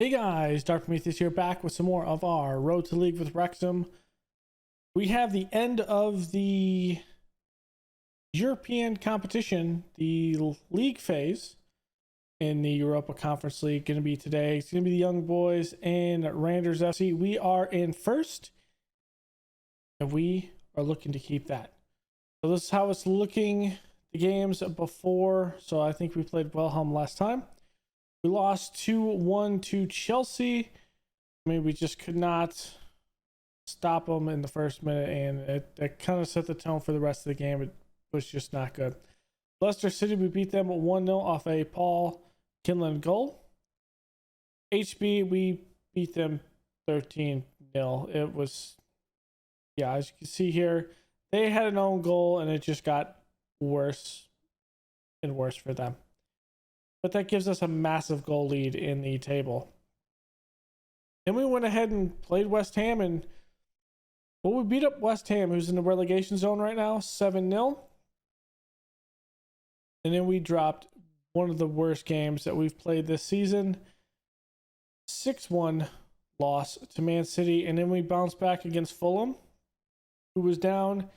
Hey guys, Dark Prometheus here, back with some more of our Road to League with Wrexham. We have the end of the European competition, the league phase in the Europa Conference League. Going to be today. It's going to be the Young Boys and Randers FC. We are in first, and we are looking to keep that. So this is how it's looking. The games before, so I think we played Wilhelm last time. We lost 2-1 to Chelsea. I mean, we just could not stop them in the first minute, and it kind of set the tone for the rest of the game. It was just not good. Leicester City, we beat them 1-0 off a Paul Kinlan goal. HB, we beat them 13-0. It was, yeah, as you can see here, they had an own goal, and it just got worse and worse for them. But that gives us a massive goal lead in the table. Then we went ahead and played West Ham, and we beat up West Ham, who's in the relegation zone right now, 7-0. And then we dropped one of the worst games that we've played this season, 6-1 loss to Man City. And then we bounced back against Fulham, who was down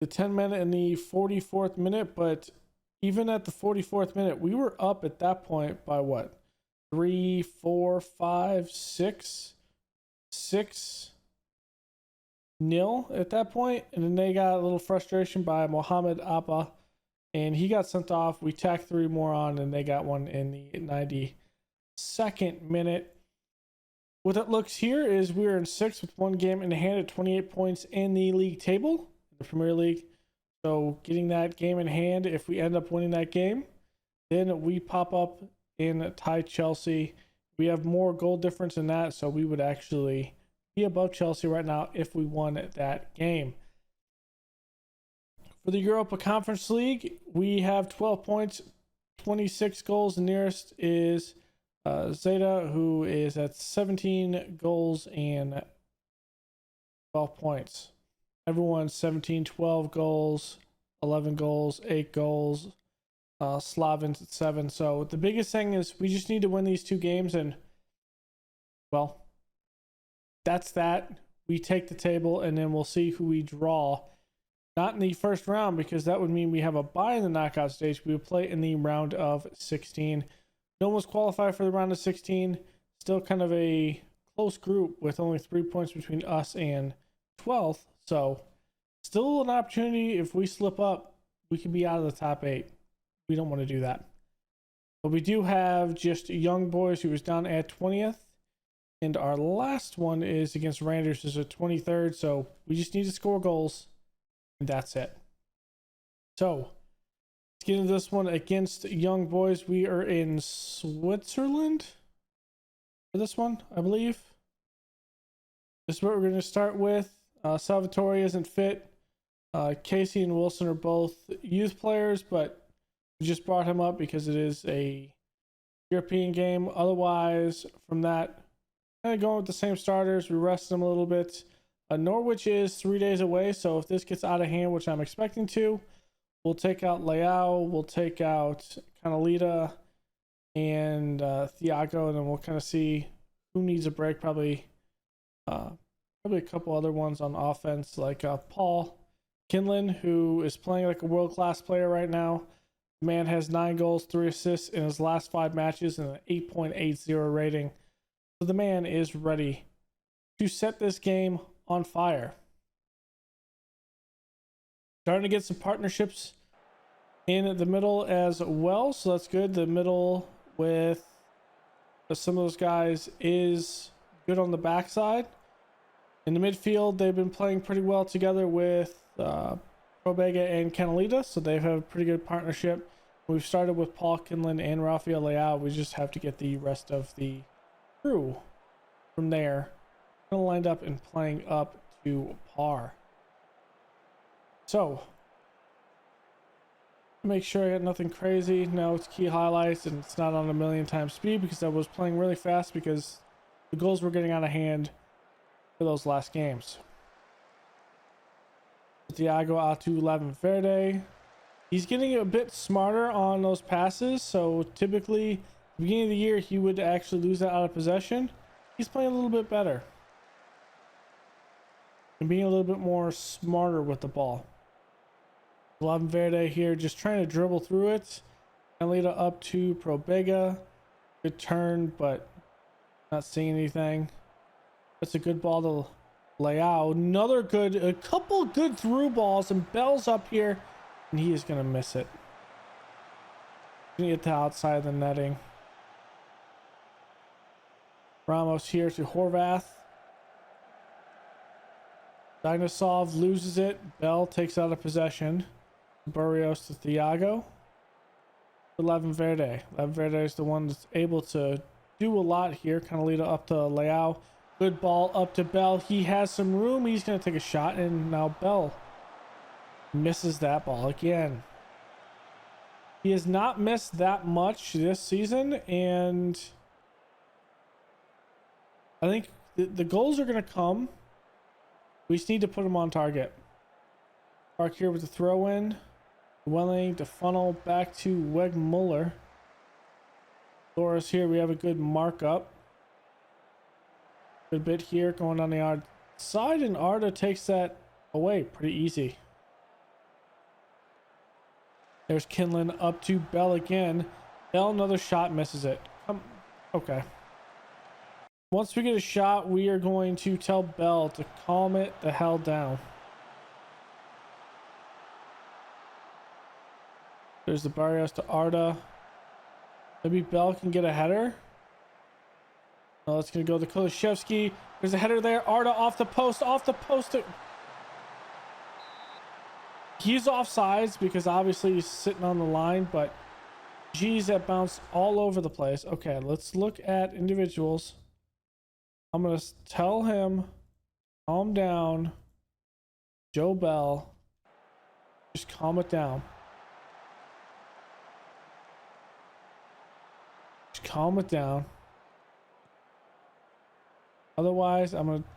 the 10-minute and the 44th minute, but even at the 44th minute, we were up at that point by what? 3, 4, 5, 6 nil at that point. And then they got a little frustration by Mohamed Abba, and he got sent off. We tacked 3 more on, and they got one in the 92nd minute. What it looks here is we're in 6th with 1 game in hand at 28 points in the league table, the Premier League. So getting that game in hand, if we end up winning that game, then we pop up and tie Chelsea. We have more goal difference in that, so we would actually be above Chelsea right now if we won that game. For the Europa Conference League, we have 12 points, 26 goals. The nearest is Zeta, who is at 17 goals and 12 points. Everyone's 17, 12 goals, 11 goals, 8 goals. Slavin's at 7. So the biggest thing is we just need to win these 2 games, and, well, that's that. We take the table, and then we'll see who we draw. Not in the first round, because that would mean we have a bye in the knockout stage. We would play in the round of 16. No one's qualified for the round of 16. Still kind of a close group with only 3 points between us and 12th. So still an opportunity. If we slip up, we can be out of the top 8. We don't want to do that. But we do have just Young Boys, who is down at 20th. And our last one is against Randers, is at 23rd. So we just need to score goals, and that's it. So let's get into this one against Young Boys. We are in Switzerland for this one, I believe. This is what we're going to start with. Salvatore isn't fit. Casey and Wilson are both youth players, but we just brought him up because it is a European game. Otherwise, from that, kind of going with the same starters. We rested them a little bit. Norwich is 3 days away, so if this gets out of hand, which I'm expecting to, we'll take out Leao, we'll take out Canalita and Thiago, and then we'll kind of see who needs a break. Probably a couple other ones on offense, like Paul Kinlan, who is playing like a world-class player right now. The man has 9 goals, 3 assists in his last 5 matches and an 8.80 rating. So the man is ready to set this game on fire. Starting to get some partnerships in the middle as well, so that's good. The middle with some of those guys is good on the backside. In the midfield, they've been playing pretty well together with Probega and Canalita, so they have a pretty good partnership. We've started with Paul Kinlan and Rafael Leao. We just have to get the rest of the crew from there lined up and playing up to par. So, make sure I got nothing crazy. No, it's key highlights, and it's not on a million times speed because I was playing really fast because the goals were getting out of hand for those last games. Thiago out to Lavenverde. He's getting a bit smarter on those passes, so typically Beginning of the year, he would actually lose that out of possession. He's playing a little bit better and being a little bit more smarter with the ball. Verde here just trying to dribble through it. And lead it up to Probega. Good turn, but not seeing anything. That's a good ball to Leao. Another good, a couple good through balls, and Bell's up here, and he is gonna miss it. Gonna get to outside of the netting. Ramos here to Horvath. Dinosaur loses it. Bell takes out of possession. Barrios to Thiago. Verde. Verde is the one that's able to do a lot here. Kind of lead it up to Leao. Good ball up to Bell. He has some room. He's going to take a shot, and now Bell misses that ball again. He has not missed that much this season, and I think the goals are going to come. We just need to put him on target. Park here with the throw in. Welling to funnel back to Wegmuller. Doris here. We have a good markup. Good bit here going on the outside, and Arda takes that away pretty easy. There's Kinlan up to Bell again. Bell, another shot, misses it. Okay. Once we get a shot, we are going to tell Bell to calm it the hell down. There's the Barrios to Arda. Maybe Bell can get a header. No, it's going to go to Kulishevsky. There's a header there. Arda off the post. He's offsides because obviously he's sitting on the line, but geez, that bounced all over the place. Okay, let's look at individuals. I'm going to tell him, calm down. Joe Bell, just calm it down. Just calm it down. Otherwise, I'm going to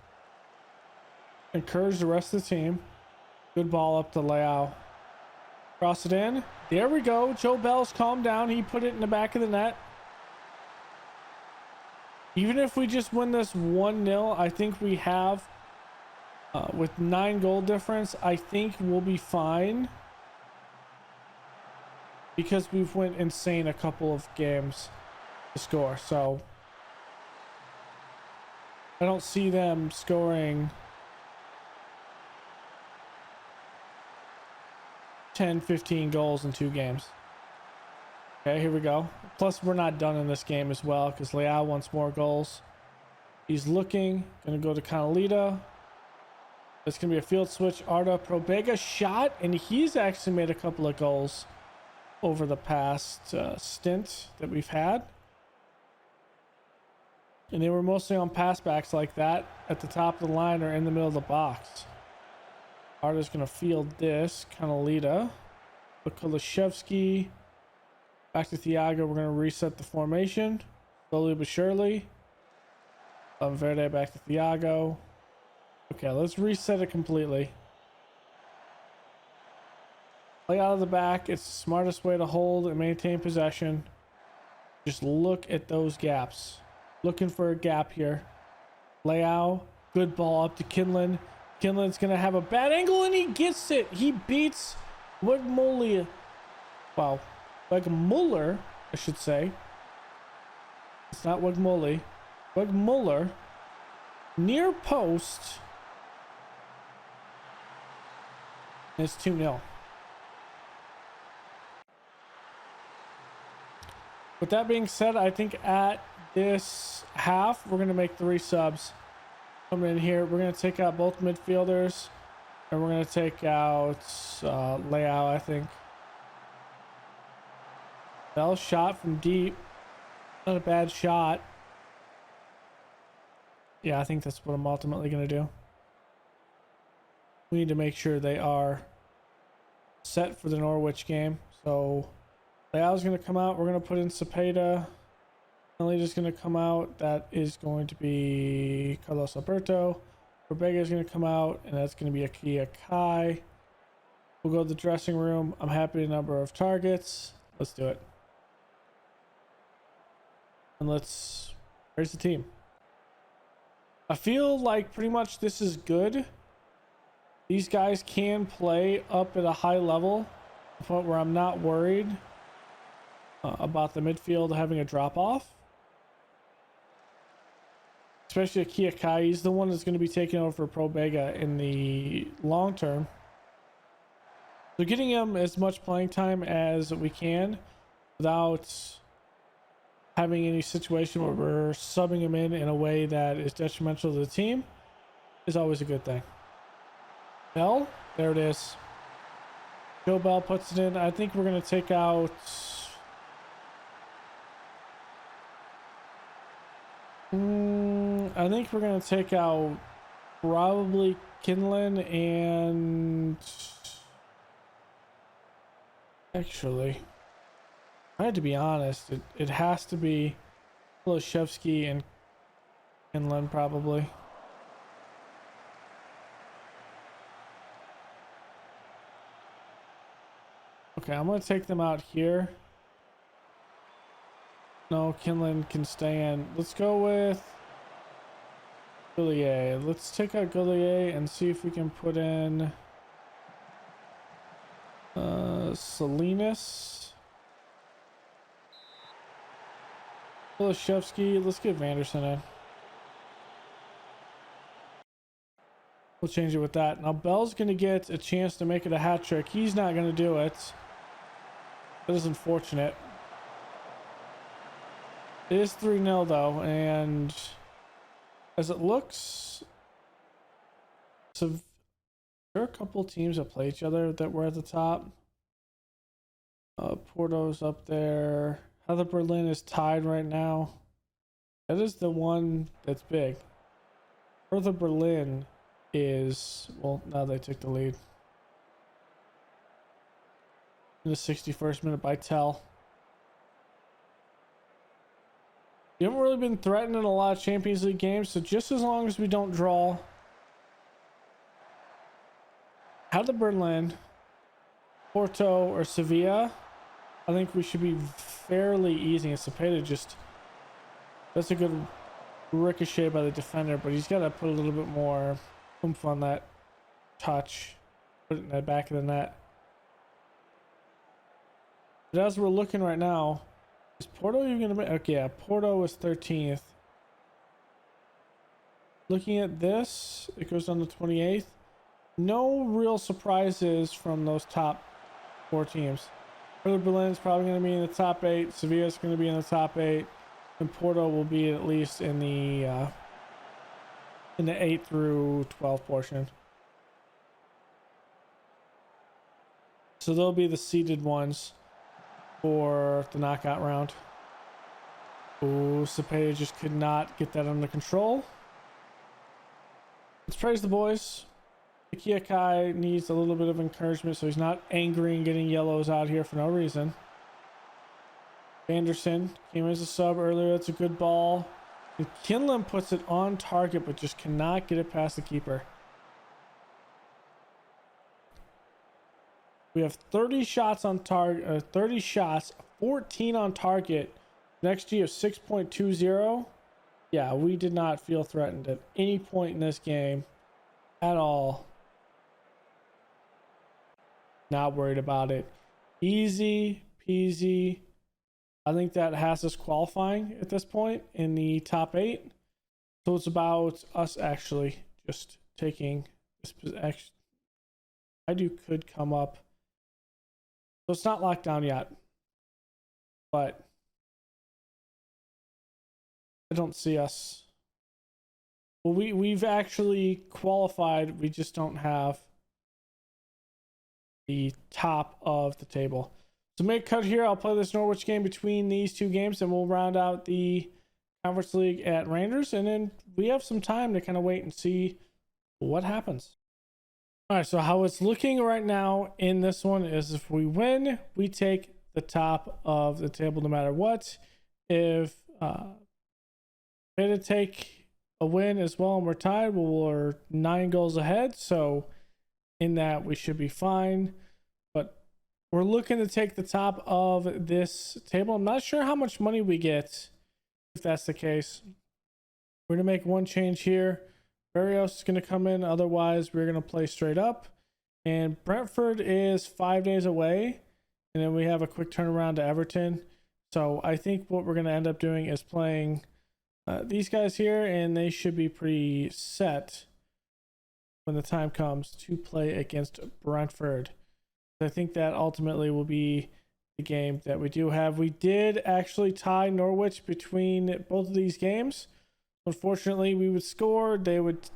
encourage the rest of the team. Good ball up to Leao. Cross it in. There we go. Joe Bell's calmed down. He put it in the back of the net. Even if we just win this 1-0, I think we have, with 9 goal difference, I think we'll be fine. Because we've went insane a couple of games to score. So I don't see them scoring 10, 15 goals in 2 games. Okay, here we go. Plus, we're not done in this game as well because Leao wants more goals. He's looking. Going to go to Canalita. It's going to be a field switch. Arda Probega shot, and he's actually made a couple of goals over the past stint that we've had. And they were mostly on passbacks like that at the top of the line or in the middle of the box. Arda's going to field this. Canalita. Kulishevsky. Back to Thiago. We're going to reset the formation. Slowly but surely. Verde back to Thiago. Okay, let's reset it completely. Play out of the back. It's the smartest way to hold and maintain possession. Just look at those gaps. Looking for a gap here. Leao. Good ball up to Kinlan. Kinlan's going to have a bad angle, and he gets it. He beats Wegmuller. Wow. Wegmuller, I should say. It's not Wegmuller. Wegmuller. Near post. And it's 2-0. With that being said, I think at this half, we're going to make 3 subs. Coming in here, we're going to take out both midfielders. And we're going to take out Leao, I think. Bell shot from deep. Not a bad shot. Yeah, I think that's what I'm ultimately going to do. We need to make sure they are set for the Norwich game. So Leao's going to come out. We're going to put in Cepeda. Just going to come out. That is going to be Carlos Alberto. Probega is going to come out, and that's going to be Akia Kai. We'll go to the dressing room. I'm happy with the number of targets. Let's do it. and let's raise the team. I feel like pretty much this is good. These guys can play up at a high level, to the point where I'm not worried about the midfield having a drop off. Especially Akia Kai, he's the one that's going to be taking over for Pro Bega in the long term. So getting him as much playing time as we can without having any situation where we're subbing him in a way that is detrimental to the team is always a good thing. Bell, there it is. Joe Bell puts it in. I think we're going to take out... I think we're going to take out probably Kinlan and... Actually, I had to be honest, it has to be Loshevsky and Kinlan probably. Okay, I'm going to take them out here. No, Kinlan can stay in. Let's go with Goulier. Let's take out Goulier and see if we can put in Salinas. Loshevsky. Let's get Vanderson in. We'll change it with that. Now Bell's going to get a chance to make it a hat trick. He's not going to do it. That is unfortunate. It is 3-0 though, and as it looks, so there are a couple teams that play each other that were at the top. Porto's up there. Hertha Berlin is tied right now. That is the one that's big. Hertha Berlin is, well, now they took the lead. In the 61st minute by Tell. We haven't really been threatened in a lot of Champions League games, so just as long as we don't draw Hertha Berlin, Porto, or Sevilla, I think we should be fairly easy. And Cepeda just, that's a good ricochet by the defender, but he's got to put a little bit more oomph on that touch, put it in the back of the net. But as we're looking right now, is Porto even going to make... Okay, yeah, Porto is 13th. Looking at this, it goes on the 28th. No real surprises from those top 4 teams. Hertha Berlin is probably going to be in the top 8. Sevilla is going to be in the top 8. And Porto will be at least in the 8 through 12 portion. So they'll be the seeded ones for the knockout round. Oh, Cepeda just could not get that under control. Let's praise the boys. Akia Kai needs a little bit of encouragement, so he's not angry and getting yellows out here for no reason. Vanderson came as a sub earlier. That's a good ball. And Kinlan puts it on target, but just cannot get it past the keeper. We have 30 shots on target, 30 shots, 14 on target. Next G of 6.20. Yeah, we did not feel threatened at any point in this game at all. Not worried about it. Easy peasy. I think that has us qualifying at this point in the top 8. So it's about us actually just taking this position. I could come up. So it's not locked down yet, but I don't see us. Well, we've actually qualified. We just don't have the top of the table. So make a cut here. I'll play this Norwich game between these 2 games, and we'll round out the Conference League at Rangers, and then we have some time to kind of wait and see what happens. All right, so how it's looking right now in this one is if we win, we take the top of the table no matter what. If we to take a win as well and we're tied, well, we're 9 goals ahead. So in that, we should be fine. But we're looking to take the top of this table. I'm not sure how much money we get if that's the case. We're going to make one change here. Barrios is going to come in. Otherwise, we're going to play straight up. And Brentford is 5 days away. And then we have a quick turnaround to Everton. So I think what we're going to end up doing is playing these guys here. And they should be pretty set when the time comes to play against Brentford. I think that ultimately will be the game that we do have. We did actually tie Norwich between both of these games. Unfortunately, we would score. They would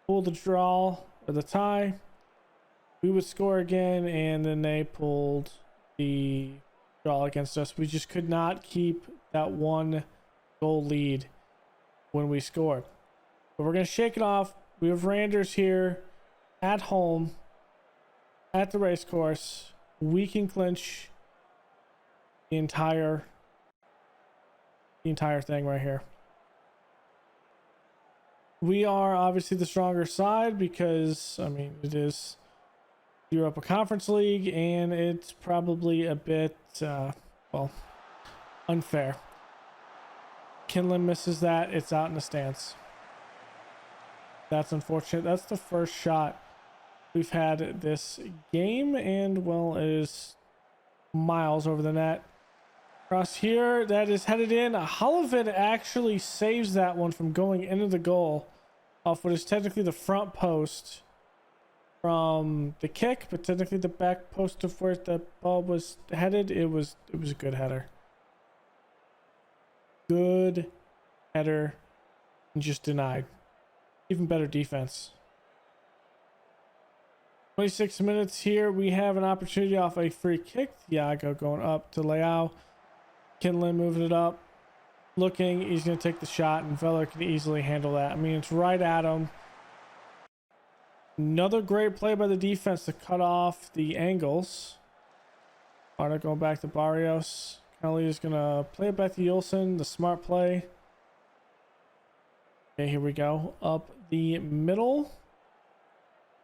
pull the draw or the tie. We would score again, and then they pulled the draw against us. We just could not keep that 1 goal lead when we scored. But we're going to shake it off. We have Randers here at home at the race course. We can clinch the entire thing right here. We are obviously the stronger side because, I mean, it is Europa Conference League, and it's probably a bit, well, unfair. Kinlan misses that. It's out in the stands. That's unfortunate. That's the first shot we've had this game, and, well, it is miles over the net. Cross here, that is headed in. Hullivan actually saves that one from going into the goal off what is technically the front post from the kick, but technically the back post of where the ball was headed. It was a good header. Good header, and just denied. Even better defense. 26 minutes here. We have an opportunity off a free kick. Thiago going up to Leao. Kinlan moving it up. Looking, he's going to take the shot, and Veller can easily handle that. I mean, it's right at him. Another great play by the defense to cut off the angles. Arda going back to Barrios. Kelly is going to play it back to Yulson. The smart play. Okay, here we go. Up the middle.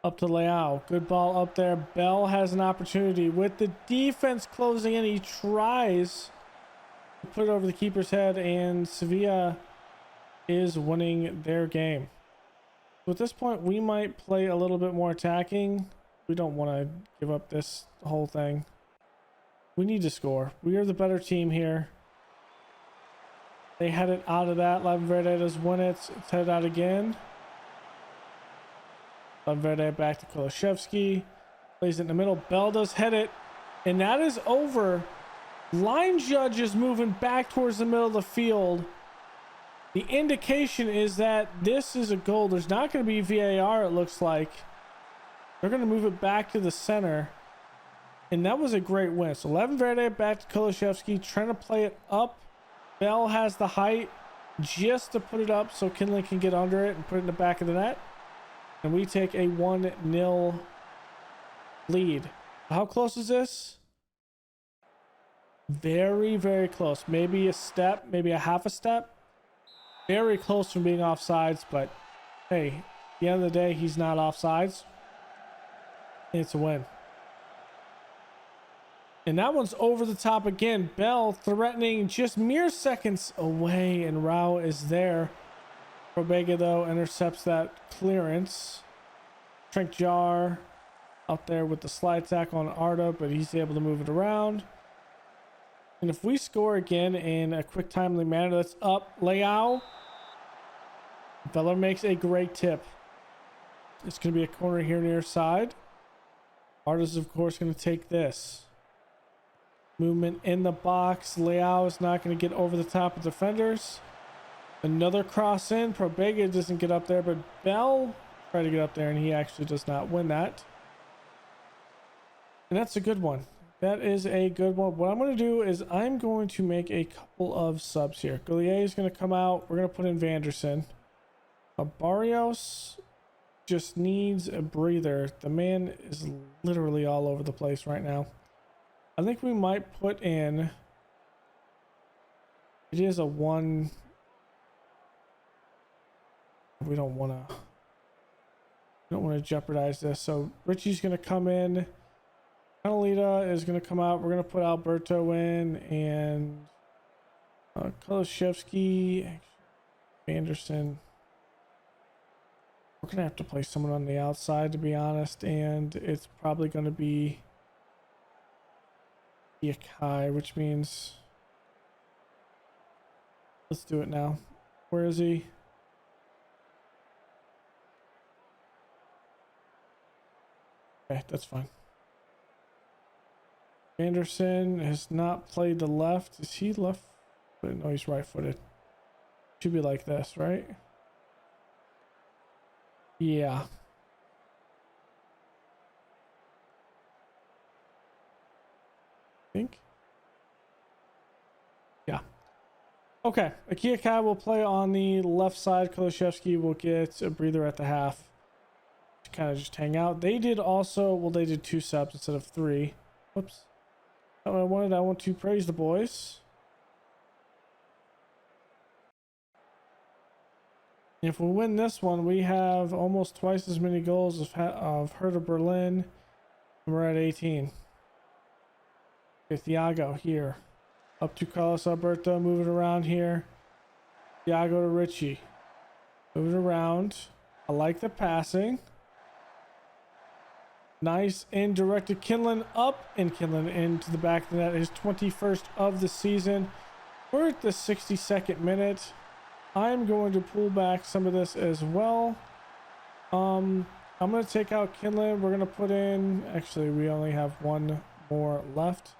Up to Leao. Good ball up there. Bell has an opportunity with the defense closing in. He tries to put it over the keeper's head, and Sevilla is winning their game. So at this point, we might play a little bit more attacking. We don't want to give up this whole thing. We need to score. We are the better team here. They had it out of that. Valverde does win it. It's headed out again. Valverde back to Kulusevski. Plays it in the middle. Bell does head it. And that is over. Line judge is moving back towards the middle of the field. The indication is that this is a goal. There's not going to be VAR, it looks like. They're going to move it back to the center. And that was a great win. So Valverde back to Kulusevski, trying to play it up. Bell has the height just to put it up so Kinlan can get under it and put it in the back of the net. And we take a 1-0 lead. How close is this? Very, very close. Maybe a step, maybe a half a step. Very close from being offsides, but hey, at the end of the day, he's not offsides. It's a win. And that one's over the top again. Bell threatening, just mere seconds away, and Rao is there. Probega, though, intercepts that clearance. Trent Jar out there with the slide tackle on Arda, but he's able to move it around. And if we score again in a quick, timely manner, that's up. Leao. Veller makes a great tip. It's going to be a corner here near side. Arda's, of course, going to take this. Movement in the box. Leao is not going to get over the top of defenders. Another cross in. Probega doesn't get up there, but Bell tried to get up there, and he actually does not win that. And that's a good one. That is a good one. What I'm going to do is I'm going to make a couple of subs here. Goulier is going to come out. We're going to put in Vanderson. Barrios just needs a breather. The man is literally all over the place right now. I think we might put in... It is a one... We don't want to jeopardize this. So Richie's going to come in. Canalita is going to come out. We're going to put Alberto in, and Kulusevski, Anderson. We're gonna have to play someone on the outside, to be honest, and it's probably gonna be Yakai, which means let's do it now. Where is he? Okay, that's fine. Anderson has not played the left. Is he left? No, he's right-footed. Should be like this, right? Yeah. I think. Yeah. Okay. Akia Kai will play on the left side. Kulusevski will get a breather at the half. Kind of just hang out. They did also, well, they did 2 subs instead of 3. Whoops. Not what I wanted. I want to praise the boys. If we win this one, we have almost twice as many goals of Hertha Berlin. And we're at 18. Okay, Thiago here. Up to Carlos Alberto, moving around here. Thiago to Richie. Moving around. I like the passing. Nice and directed. Kinlan up and Kinlan into the back of the net. His 21st of the season. We're at the 62nd minute. I'm going to pull back some of this as well. I'm going to take out Kinlan. We're going to put in... Actually, we only have one more left.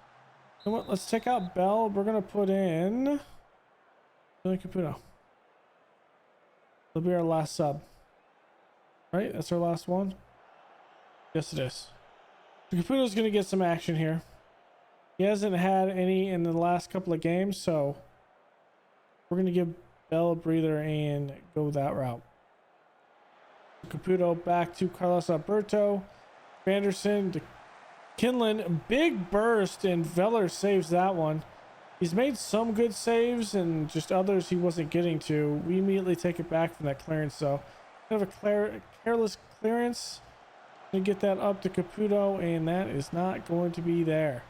You know what? Let's take out Bell. We're going to put in... Billy Caputo. It'll be our last sub. Right? That's our last one? Yes, it is. Caputo's going to get some action here. He hasn't had any in the last couple of games, so we're going to give Bell a breather and go that route. Caputo back to Carlos Alberto. Vanderson to Kinlan. Big burst, and Veller saves that one. He's made some good saves and just others he wasn't getting to. We immediately take it back from that clearance, so kind of a careless clearance. To get that up to Caputo, and that is not going to be there.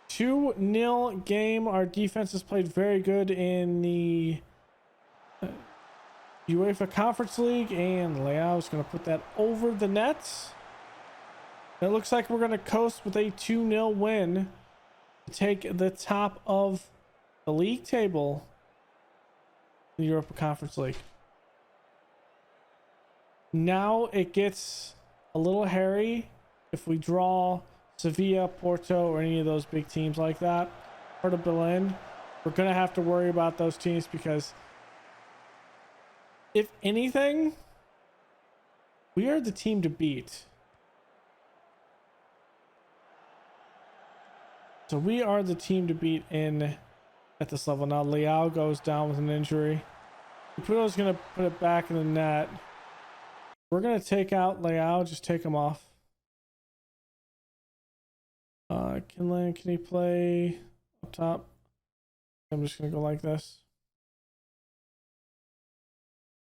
2-0 game. Our defense has played very good in the UEFA Conference League, and Leao is going to put that over the net. It looks like we're going to coast with a 2-0 win to take the top of the league table in the Europa Conference League. Now it gets a little hairy if we draw Sevilla, Porto, or any of those big teams like that. Hertha Berlin, we're going to have to worry about those teams because if anything, we are the team to beat. So we are the team to beat at this level. Now Leao goes down with an injury. Caputo's going to put it back in the net. We're going to take out Leao, just take him off. Can he play up top? I'm just going to go like this.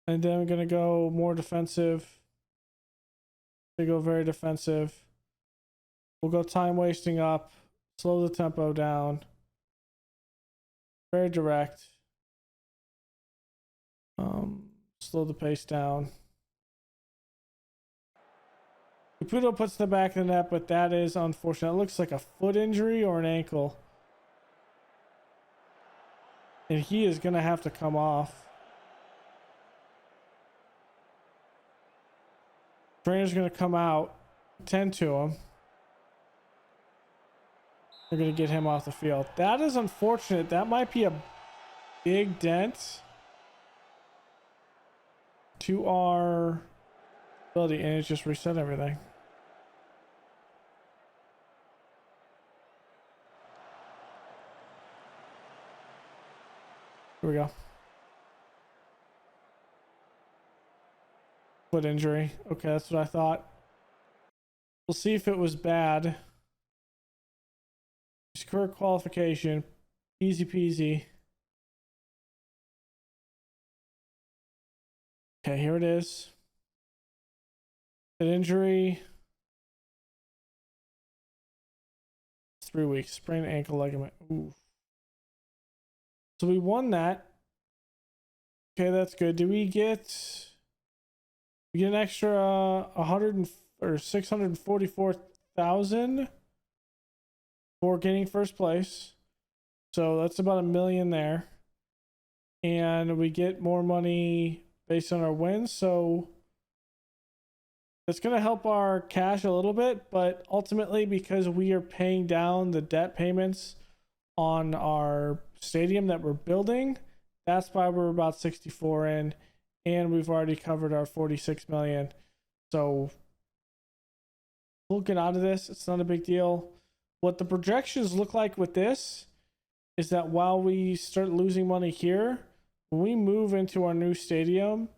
And then I'm going to go more defensive. They go very defensive. We'll go time wasting up. Slow the tempo down. Very direct. Slow the pace down. Caputo puts the back of the net, but that is unfortunate. It looks like a foot injury or an ankle. And he is going to have to come off. Trainer's going to come out, tend to him. They're going to get him off the field. That is unfortunate. That might be a big dent to our ability, and it just reset everything. Here we go. Foot injury. Okay, that's what I thought. We'll see if it was bad. Secure qualification. Easy peasy. Okay, here it is. An injury. 3 weeks. Sprained ankle ligament. Ooh. So we won that. Okay, that's good. Do we get an extra 644,000 for getting first place? So that's about $1 million there. And we get more money based on our wins. So it's going to help our cash a little bit, but ultimately, because we are paying down the debt payments on our stadium that we're building, that's why we're about 64 in, and we've already covered our 46 million. So we'll get out of this. It's not a big deal. What the projections look like with this is that while we start losing money here, when we move into our new stadium,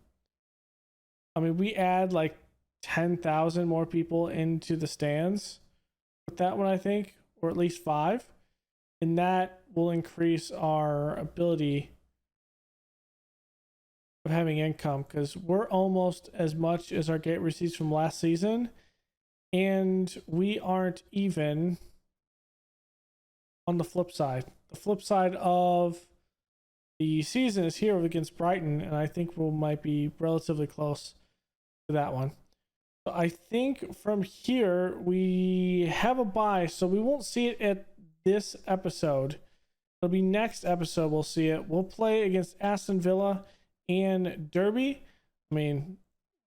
I mean, we add like 10,000 more people into the stands with that one, I think, or at least 5. And that will increase our ability of having income, because we're almost as much as our gate receipts from last season, and we aren't even on the flip side. The flip side of the season is here against Brighton, and I think we might be relatively close to that one. So I think from here we have a bye, so we won't see it at this episode. It'll be next episode we'll see it. We'll play against Aston Villa and Derby. I mean,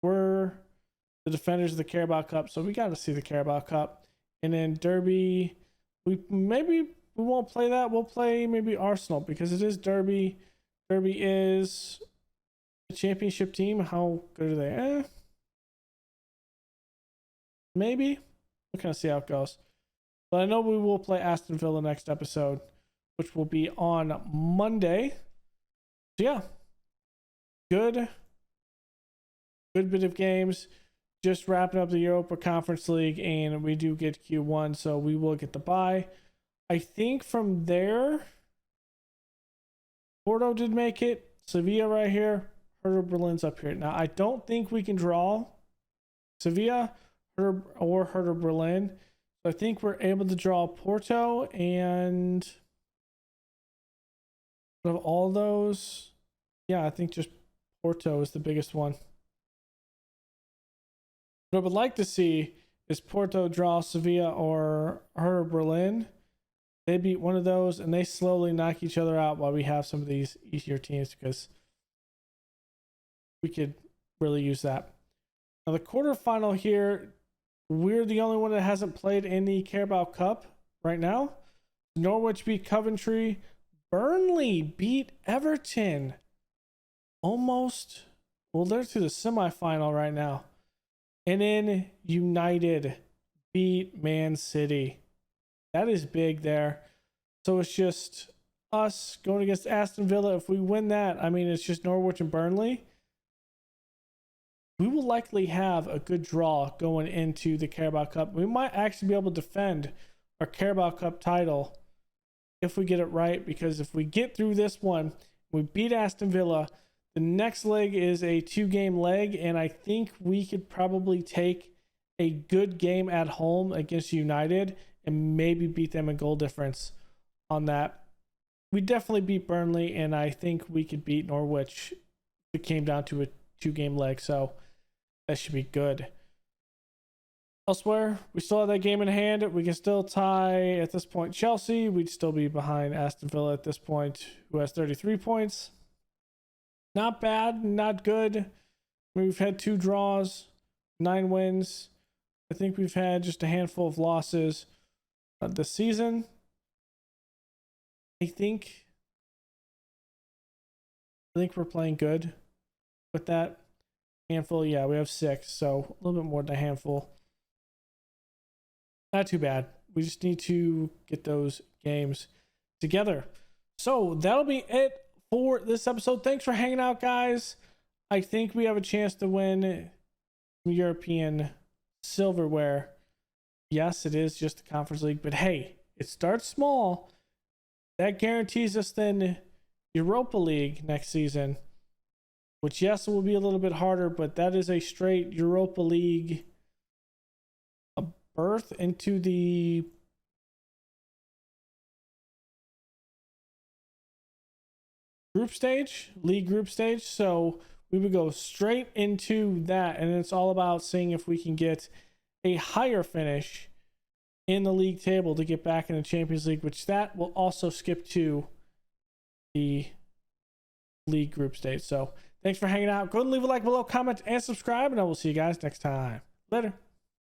we're the defenders of the Carabao Cup, so we got to see the Carabao Cup. And then Derby, we won't play that. We'll play maybe Arsenal, because it is Derby. Derby is a championship team. How good are they? Maybe. We'll kind of see how it goes. But I know we will play Aston Villa next episode, which will be on Monday. So yeah, good bit of games. Just wrapping up the Europa Conference League, and we do get Q1, so we will get the bye. I think from there, Porto did make it. Sevilla right here. Hertha Berlin's up here. Now, I don't think we can draw Sevilla or Hertha Berlin. So I think we're able to draw Porto, and of all those, yeah, I think just Porto is the biggest one. What I would like to see is Porto draw Sevilla or Hertha Berlin. They beat one of those, and they slowly knock each other out while we have some of these easier teams, because we could really use that. Now, the quarterfinal here, we're the only one that hasn't played in the Carabao Cup right now. Norwich beat Coventry. Burnley beat Everton. Almost. Well, they're to the semifinal right now. And then United beat Man City. That is big there. So it's just us going against Aston Villa. If we win that, I mean, it's just Norwich and Burnley. We will likely have a good draw going into the Carabao Cup. We might actually be able to defend our Carabao Cup title if we get it right, because if we get through this one, we beat Aston Villa, the next leg is a 2-game leg, and I think we could probably take a good game at home against United and maybe beat them in goal difference on that. We definitely beat Burnley, and I think we could beat Norwich if it came down to a 2-game leg, so that should be good. Elsewhere, we still have that game in hand. We can still tie at this point Chelsea. We'd still be behind Aston Villa at this point, who has 33 points. Not bad, not good. We've had 2 draws, 9 wins. I think we've had just a handful of losses this season. I think we're playing good with that handful. Yeah, we have 6, so a little bit more than a handful. Not too bad. We just need to get those games together. So that'll be it for this episode. Thanks for hanging out, guys. I think we have a chance to win European silverware. Yes, it is just the Conference League, but hey, it starts small. That guarantees us then Europa League next season, which, yes, will be a little bit harder, but that is a straight Europa League berth into the league group stage. So we would go straight into that, and it's all about seeing if we can get a higher finish in the league table to get back in the Champions League, which that will also skip to the league group stage. So thanks for hanging out. Go ahead and leave a like below, comment, and subscribe, and I will see you guys next time. Later.